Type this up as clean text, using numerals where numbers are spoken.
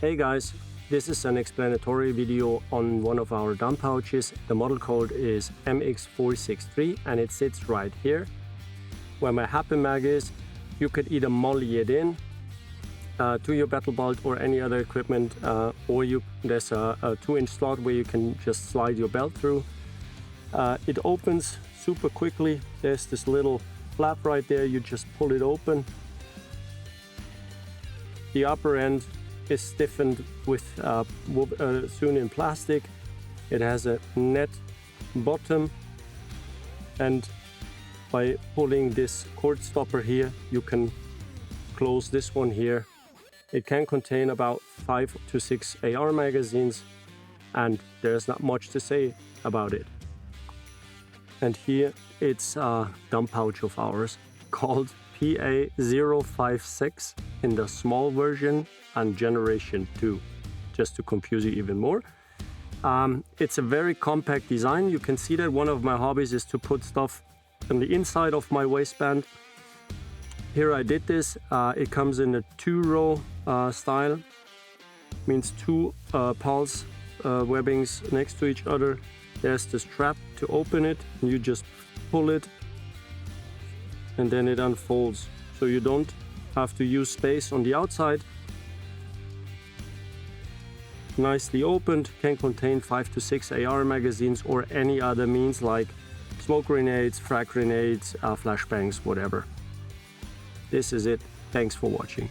Hey guys, this is an explanatory video on one of our dump pouches. The model code is MX463 and it sits right here. Where my Happy Mag is, you could either MOLLE it in to your battle belt or any other equipment, or there's a 2-inch slot where you can just slide your belt through. It opens super quickly. There's this little flap right there, you just pull it open. The upper end is stiffened with sewn in plastic. It has a net bottom, and by pulling this cord stopper here, you can close this one here. It can contain about 5 to 6 AR magazines, and there's not much to say about it. And here it's a dump pouch of ours called PA056 in the small version and generation 2, just to confuse you even more. It's a very compact design. You can see that one of my hobbies is to put stuff on the inside of my waistband. Here I did this. It comes in a 2-row style, means 2 pulse webbings next to each other. There's the strap to open it, and you just pull it and then it unfolds, so you don't have to use space on the outside. Nicely opened, can contain 5 to 6 AR magazines or any other means like smoke grenades, frag grenades, flashbangs, whatever. This is it. Thanks for watching.